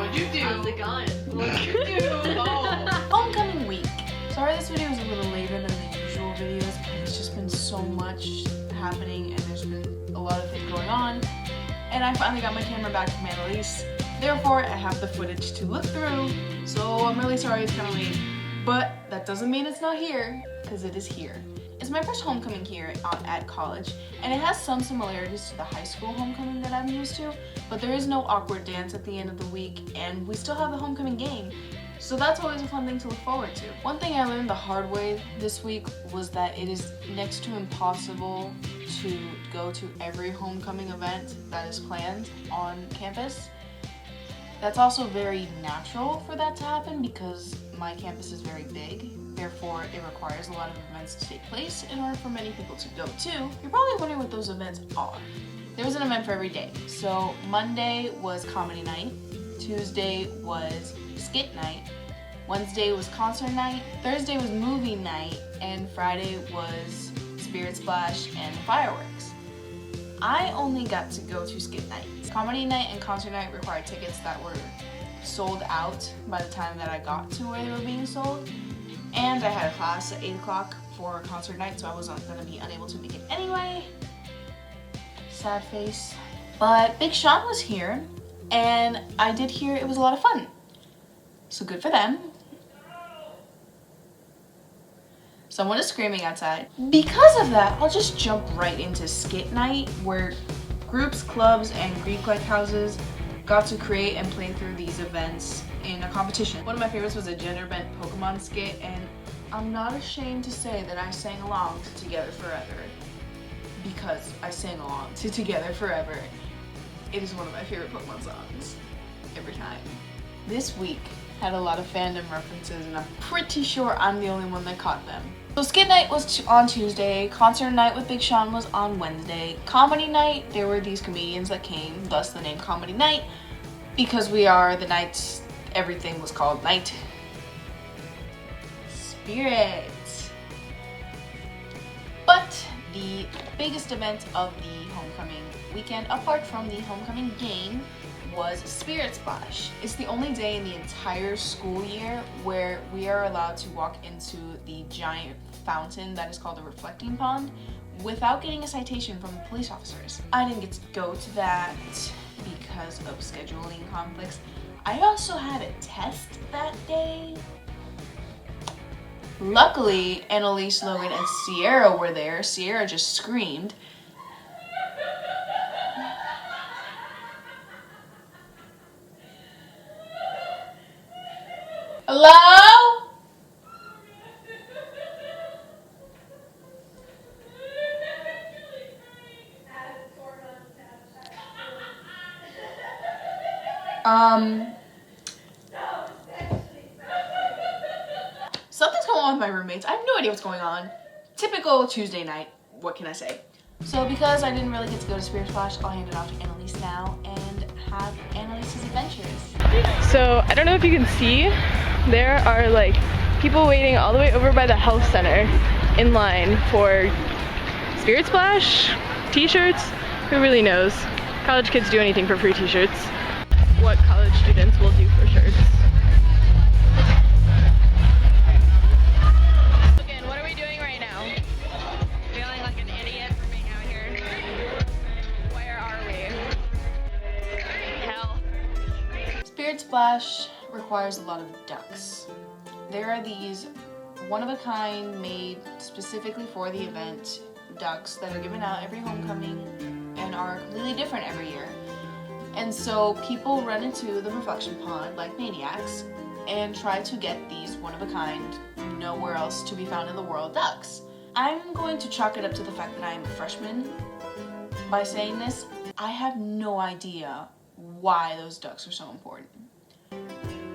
What'd you do? How's it going? What'd you do? Oh. Homecoming week. Sorry this video is a little later than the usual videos, but it's just been so much happening and there's been a lot of things going on. And I finally got my camera back from Annalise. Therefore, I have the footage to look through. So I'm really sorry it's kind of late. But that doesn't mean it's not here, because it is here. It's my first homecoming here at college, and it has some similarities to the high school homecoming that I'm used to, but there is no awkward dance at the end of the week, and we still have the homecoming game. So that's always a fun thing to look forward to. One thing I learned the hard way this week was that it is next to impossible to go to every homecoming event that is planned on campus. That's also very natural for that to happen because my campus is very big. Therefore, it requires a lot of events to take place in order for many people to go to. You're probably wondering what those events are. There was an event for every day. So Monday was comedy night, Tuesday was skit night, Wednesday was concert night, Thursday was movie night, and Friday was Spirit Splash and fireworks. I only got to go to skit night. Comedy night and concert night required tickets that were sold out by the time that I got to where they were being sold. And I had a class at 8 o'clock for concert night, so I wasn't going to be unable to make it anyway. Sad face. But Big Sean was here, and I did hear it was a lot of fun. So good for them. Someone is screaming outside. Because of that, I'll just jump right into skit night, where groups, clubs, and Greek-like houses got to create and play through these events in a competition. One of my favorites was a gender-bent Pokemon skit, and I'm not ashamed to say that I sang along to Together Forever because I sang along to Together Forever. It is one of my favorite Pokemon songs every time. This week had a lot of fandom references, and I'm pretty sure I'm the only one that caught them. So skit night was on Tuesday, concert night with Big Sean was on Wednesday, comedy night, there were these comedians that came, thus the name Comedy Night, because we are the nights, everything was called night. Spirit. But the biggest event of the homecoming weekend, apart from the homecoming game, was Spirit Splash. It's the only day in the entire school year where we are allowed to walk into the giant fountain that is called the reflecting pond without getting a citation from the police officers. I didn't get to go to that because of scheduling conflicts. I also had a test that day. Luckily, Annalise, Logan, and Sierra were there. Sierra just screamed. Hello? Something's going on with my roommates. I have no idea what's going on. Typical Tuesday night. What can I say? So because I didn't really get to go to Spirit Splash, I'll hand it off to Annalise now and have Annalise's adventures. So I don't know if you can see, there are like people waiting all the way over by the health center in line for Spirit Splash, t-shirts. Who really knows? College kids do anything for free t-shirts. What college students will do for shirts. Logan, what are we doing right now? Feeling like an idiot for being out here. Where are we? Hell. Spirit Splash requires a lot of ducks. There are these one-of-a-kind made specifically for the event ducks that are given out every homecoming and are completely different every year. And so people run into the reflection pond like maniacs and try to get these one-of-a-kind, nowhere else to be found in the world ducks. I'm going to chalk it up to the fact that I am a freshman by saying this. I have no idea why those ducks are so important.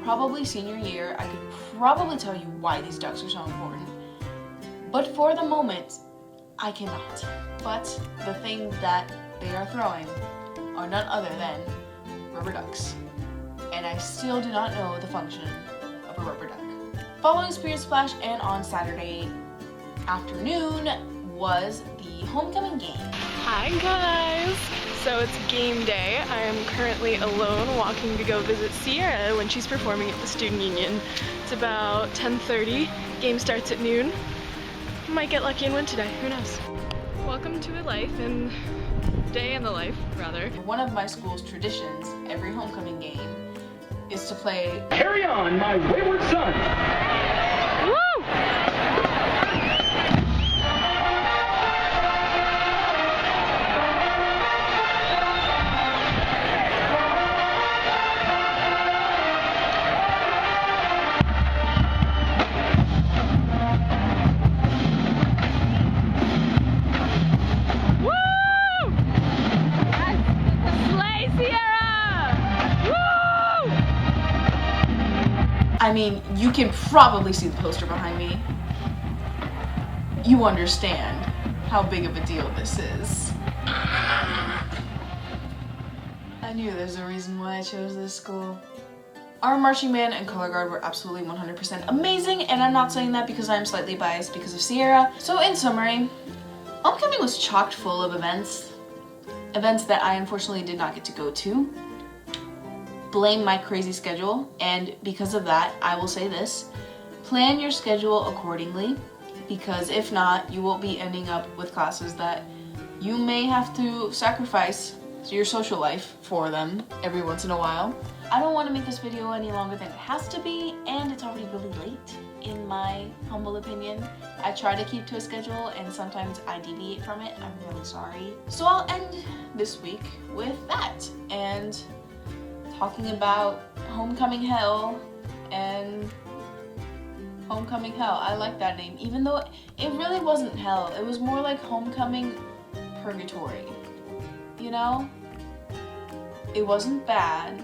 Probably senior year, I could probably tell you why these ducks are so important. But for the moment, I cannot. But the thing that they are throwing are none other than rubber ducks. And I still do not know the function of a rubber duck. Following Spirit Splash and on Saturday afternoon was the homecoming game. Hi guys! So it's game day. I am currently alone walking to go visit Sierra when she's performing at the Student Union. It's about 10:30. Game starts at noon. Might get lucky and win today, who knows? Welcome to a life and day in the life, rather. One of my school's traditions, every homecoming game, is to play Carry On My Wayward Son. Woo! I mean, you can probably see the poster behind me. You understand how big of a deal this is. I knew there's a reason why I chose this school. Our marching band and color guard were absolutely 100% amazing, and I'm not saying that because I'm slightly biased because of Sierra. So in summary, homecoming was chock full of events that I unfortunately did not get to go to. Blame my crazy schedule, and because of that, I will say this: plan your schedule accordingly, because if not, you will be ending up with classes that you may have to sacrifice your social life for them every once in a while. I don't want to make this video any longer than it has to be, and it's already really late, in my humble opinion. I try to keep to a schedule, and sometimes I deviate from it. I'm really sorry. So I'll end this week with that, and talking about homecoming hell and homecoming hell. I like that name, even though it really wasn't hell. It was more like homecoming purgatory, you know? It wasn't bad.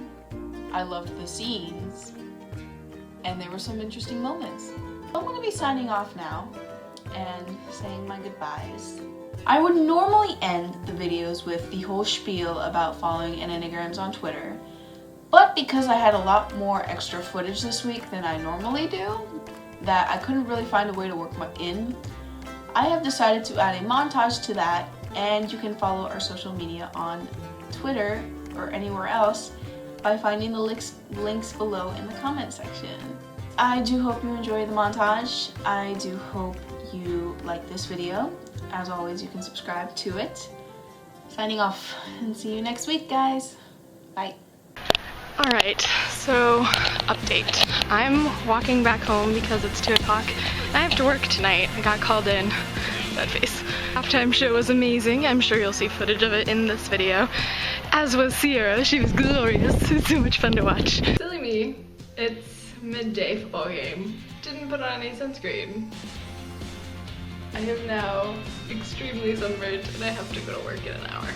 I loved the scenes, and there were some interesting moments. I'm gonna be signing off now and saying my goodbyes. I would normally end the videos with the whole spiel about following Enneagrams on Twitter, but because I had a lot more extra footage this week than I normally do, that I couldn't really find a way to work in, I have decided to add a montage to that, and you can follow our social media on Twitter or anywhere else by finding the links below in the comment section. I do hope you enjoy the montage. I do hope you like this video. As always, you can subscribe to it. Signing off, and see you next week, guys. Bye. Alright, so update. I'm walking back home because it's 2 o'clock and I have to work tonight. I got called in. That face. Halftime show was amazing. I'm sure you'll see footage of it in this video. As was Sierra. She was glorious. It was so much fun to watch. Silly me. It's midday football game. Didn't put on any sunscreen. I am now extremely sunburned and I have to go to work in an hour.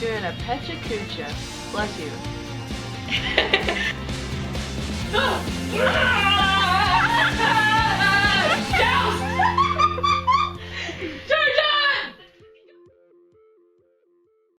Doing a pecha kucha. Bless you.